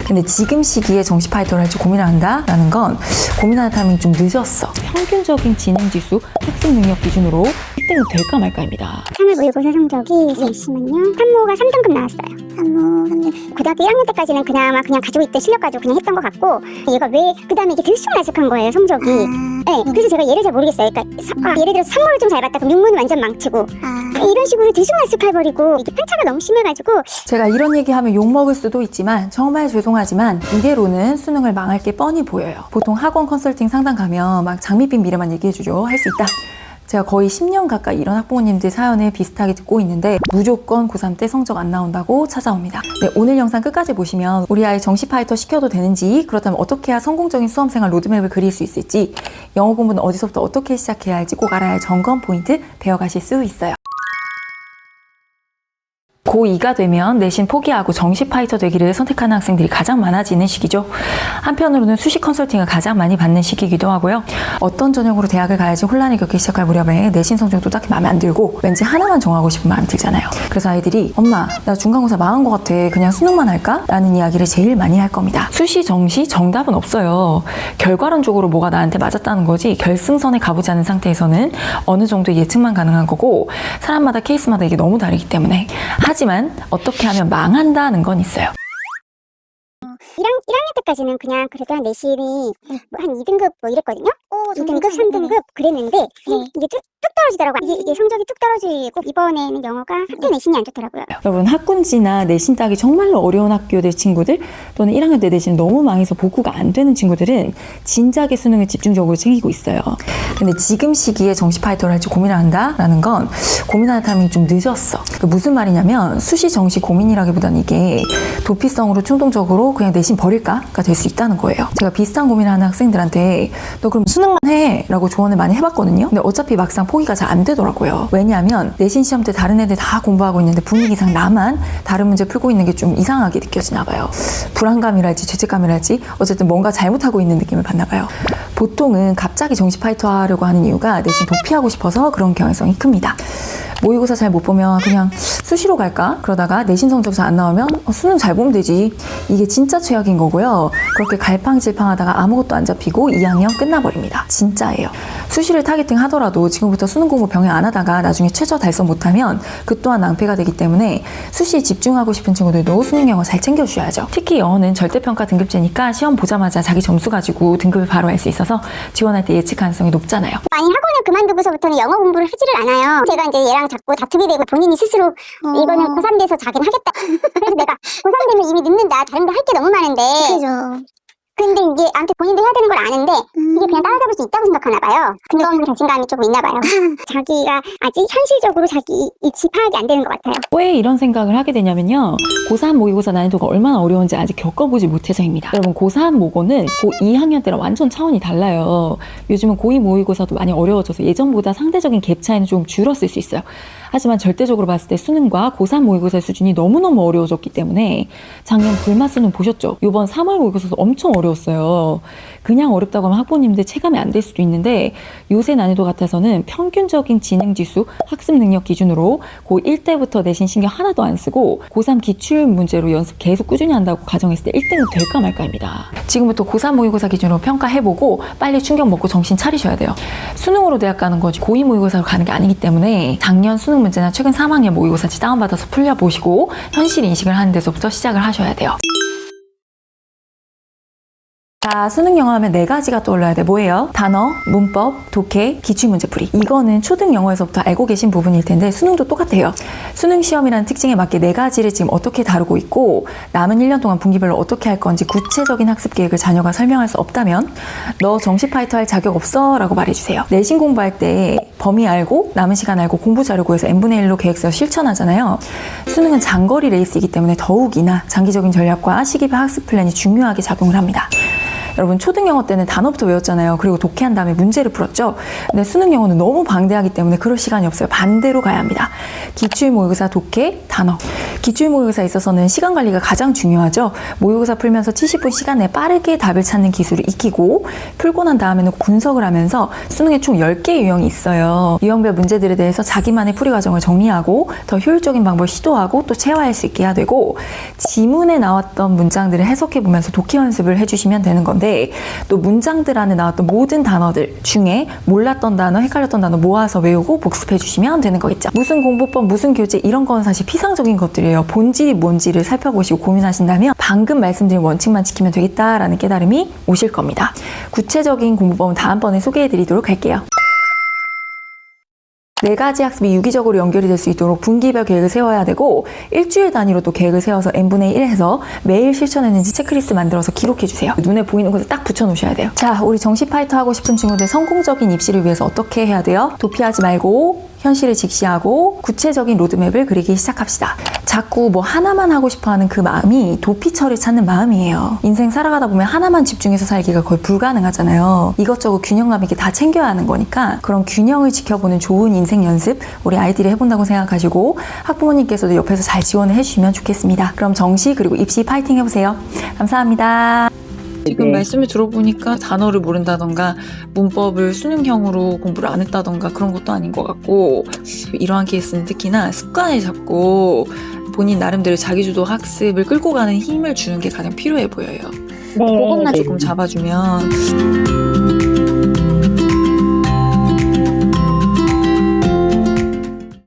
근데 지금 시기에 정시 파이터를 할지 고민을 한다라는 건 고민하는 타이밍이 좀 늦었어. 평균적인 지능지수 학습 능력 기준으로 1등은 될까 말까입니다. 3월 모의고사 성적이 잠시만요. 산모가 3등급 나왔어요. 산모 3등. 고등학교 1학년 때까지는 그냥 가지고 있던 실력 가지고 그냥 했던 것 같고, 얘가 왜 그 다음에 이게 들쑥날쑥한 거예요, 성적이. 네, 그래서 제가 예를 잘 모르겠어요. 그러니까 예를 들어서 3모를 좀 잘 봤다 그럼 6모는 완전 망치고 이런 식으로 들쑥날쑥해버리고 이게 편차가 너무 심해가지고. 제가 이런 얘기하면 욕먹을 수도 있지만 정말 죄송하지만 이대로는 수능을 망할 게 뻔히 보여요. 보통 학원 컨설팅 상담 가면 막 장밋빛 미래만 얘기해주죠. 할 수 있다. 제가 거의 10년 가까이 이런 학부모님들 사연을 비슷하게 듣고 있는데 무조건 고3 때 성적 안 나온다고 찾아옵니다. 네, 오늘 영상 끝까지 보시면 우리 아이 정시 파이터 시켜도 되는지, 그렇다면 어떻게 해야 성공적인 수험생활 로드맵을 그릴 수 있을지, 영어 공부는 어디서부터 어떻게 시작해야 할지 꼭 알아야 할 점검 포인트 배워가실 수 있어요. 고2가 되면 내신 포기하고 정시 파이터 되기를 선택하는 학생들이 가장 많아지는 시기죠. 한편으로는 수시 컨설팅을 가장 많이 받는 시기이기도 하고요. 어떤 전형으로 대학을 가야지 혼란을 겪기 시작할 무렵에 내신 성적도 딱히 마음에 안 들고 왠지 하나만 정하고 싶은 마음이 들잖아요. 그래서 아이들이 엄마 나 중간고사 망한 것 같아, 그냥 수능만 할까? 라는 이야기를 제일 많이 할 겁니다. 수시, 정시 정답은 없어요. 결과론적으로 뭐가 나한테 맞았다는 거지 결승선에 가보지 않은 상태에서는 어느 정도 예측만 가능한 거고, 사람마다 케이스마다 이게 너무 다르기 때문에. 하지만 어떻게 하면 망한다는 건 있어요. 1학년 때까지는 그냥 그래도 한 내신이 한 2등급 뭐 이랬거든요. 2등급, 3등급 그랬는데 이게 뚝 떨어지더라고요. 이게 성적이 뚝 떨어지고 이번에는 영어가 학교 내신이 안 좋더라고요. 여러분, 학군지나 내신 따기 정말로 어려운 학교들 친구들, 또는 1학년 때 내신 너무 망해서 복구가 안 되는 친구들은 진작에 수능을 집중적으로 챙기고 있어요. 근데 지금 시기에 정시 파이터를 할지 고민을 한다라는 건 고민하는 타이밍이 좀 늦었어. 무슨 말이냐면 수시, 정시 고민이라기보다는 이게 도피성으로 충동적으로 그냥 내신 버릴까가 될 수 있다는 거예요. 제가 비슷한 고민을 하는 학생들한테 너 그럼 수능만 해 라고 조언을 많이 해봤거든요. 근데 어차피 막상 포기가 잘 안 되더라고요. 왜냐하면 내신 시험 때 다른 애들 다 공부하고 있는데 분위기상 나만 다른 문제 풀고 있는 게 좀 이상하게 느껴지나 봐요. 불안감이랄지 죄책감이랄지 어쨌든 뭔가 잘못하고 있는 느낌을 받나 봐요. 보통은 갑자기 정시 파이터 하려고 하는 이유가 내신 도피하고 싶어서 그런 경향성이 큽니다. 모의고사 잘 못 보면 그냥 수시로 갈까? 그러다가 내신 성적 잘 안 나오면 수능 잘 보면 되지. 이게 진짜 최악인 거고요. 그렇게 갈팡질팡하다가 아무것도 안 잡히고 2학년 끝나버립니다. 진짜예요. 수시를 타겟팅 하더라도 지금부터 수능 공부 병행 안 하다가 나중에 최저 달성 못하면 그 또한 낭패가 되기 때문에 수시에 집중하고 싶은 친구들도 수능 영어 잘 챙겨주셔야죠. 특히 영어는 절대평가 등급제니까 시험 보자마자 자기 점수 가지고 등급을 바로 할 수 있어서 지원할 때 예측 가능성이 높잖아요. 아니 학원을 그만두고서부터는 영어 공부를 하지를 않아요. 제가 이제 얘랑 자꾸 다투게 되고 본인이 스스로 이거는 고3 돼서 자기는 하겠다. 그래서 내가 고3 되면 이미 늦는다. 다른 거 할 게 너무 많은데. 그죠. 근데 이게 아무튼 본인도 해야 되는 걸 아는데 이게 그냥 따라잡을 수 있다고 생각하나 봐요. 그건 자신감이 조금 있나 봐요. 자기가 아직 현실적으로 자기 위치 파악이 안 되는 것 같아요. 왜 이런 생각을 하게 되냐면요. 고3 모의고사 난이도가 얼마나 어려운지 아직 겪어보지 못해서입니다. 여러분, 고3 모고는 고2 학년 때랑 완전 차원이 달라요. 요즘은 고2 모의고사도 많이 어려워져서 예전보다 상대적인 갭 차이는 좀 줄었을 수 있어요. 하지만 절대적으로 봤을 때 수능과 고3 모의고사 수준이 너무너무 어려워졌기 때문에 작년 불마 수능 보셨죠? 이번 3월 모의고사도 엄청 어려웠어요. 그냥 어렵다고 하면 학부모님들 체감이 안 될 수도 있는데 요새 난이도 같아서는 평균적인 지능지수 학습 능력 기준으로 고1 때부터 내신 신경 하나도 안 쓰고 고3 기출 문제로 연습 계속 꾸준히 한다고 가정했을 때 1등은 될까 말까입니다. 지금부터 고3 모의고사 기준으로 평가해보고 빨리 충격 먹고 정신 차리셔야 돼요. 수능으로 대학 가는 거지 고2 모의고사로 가는 게 아니기 때문에 작년 수능 문제나 최근 3학년 모의고사지 다운받아서 풀려보시고 현실 인식을 하는 데서부터 시작을 하셔야 돼요. 자, 수능 영어 하면 4가지가 떠올라야 돼. 뭐예요? 단어, 문법, 독해, 기출문제풀이. 이거는 초등 영어에서부터 알고 계신 부분일 텐데 수능도 똑같아요. 수능 시험이라는 특징에 맞게 4가지를 지금 어떻게 다루고 있고 남은 1년 동안 분기별로 어떻게 할 건지 구체적인 학습 계획을 자녀가 설명할 수 없다면 너 정시 파이터 할 자격 없어 라고 말해주세요. 내신 공부할 때 범위 알고 남은 시간 알고 공부 자료 구해서 n분의 1로 계획서 실천하잖아요. 수능은 장거리 레이스이기 때문에 더욱이나 장기적인 전략과 시기별 학습 플랜이 중요하게 작용을 합니다. 여러분 초등 영어 때는 단어부터 외웠잖아요. 그리고 독해한 다음에 문제를 풀었죠. 근데 수능 영어는 너무 방대하기 때문에 그럴 시간이 없어요. 반대로 가야 합니다. 기출 모의고사, 독해, 단어. 기출 모의고사에 있어서는 시간 관리가 가장 중요하죠. 모의고사 풀면서 70분 시간 내에 빠르게 답을 찾는 기술을 익히고 풀고 난 다음에는 분석을 하면서 수능에 총 10개의 유형이 있어요. 유형별 문제들에 대해서 자기만의 풀이 과정을 정리하고 더 효율적인 방법을 시도하고 또 체화할 수 있게 해야 되고 지문에 나왔던 문장들을 해석해 보면서 독해 연습을 해주시면 되는 건데 또 문장들 안에 나왔던 모든 단어들 중에 몰랐던 단어, 헷갈렸던 단어 모아서 외우고 복습해 주시면 되는 거겠죠. 무슨 공부법, 무슨 교재 이런 건 사실 피상적인 것들이에요. 본질이 뭔지를 살펴보시고 고민하신다면 방금 말씀드린 원칙만 지키면 되겠다라는 깨달음이 오실 겁니다. 구체적인 공부법은 다음번에 소개해 드리도록 할게요. 4가지 학습이 유기적으로 연결이 될 수 있도록 분기별 계획을 세워야 되고 일주일 단위로 또 계획을 세워서 n분의 1 해서 매일 실천했는지 체크리스트 만들어서 기록해주세요. 눈에 보이는 곳에 딱 붙여놓으셔야 돼요. 자, 우리 정시 파이터 하고 싶은 친구들 성공적인 입시를 위해서 어떻게 해야 돼요? 도피하지 말고 현실을 직시하고 구체적인 로드맵을 그리기 시작합시다. 자꾸 뭐 하나만 하고 싶어하는 그 마음이 도피처를 찾는 마음이에요. 인생 살아가다 보면 하나만 집중해서 살기가 거의 불가능하잖아요. 이것저것 균형감 있게 다 챙겨야 하는 거니까 그런 균형을 지켜보는 좋은 인생 연습 우리 아이들이 해본다고 생각하시고 학부모님께서도 옆에서 잘 지원을 해주시면 좋겠습니다. 그럼 정시 그리고 입시 파이팅 해보세요. 감사합니다. 지금 말씀을 들어보니까 단어를 모른다던가 문법을 수능형으로 공부를 안 했다던가 그런 것도 아닌 것 같고 이러한 케이스는 특히나 습관을 잡고 본인 나름대로 자기주도 학습을 끌고 가는 힘을 주는 게 가장 필요해 보여요. 그것만 조금 잡아주면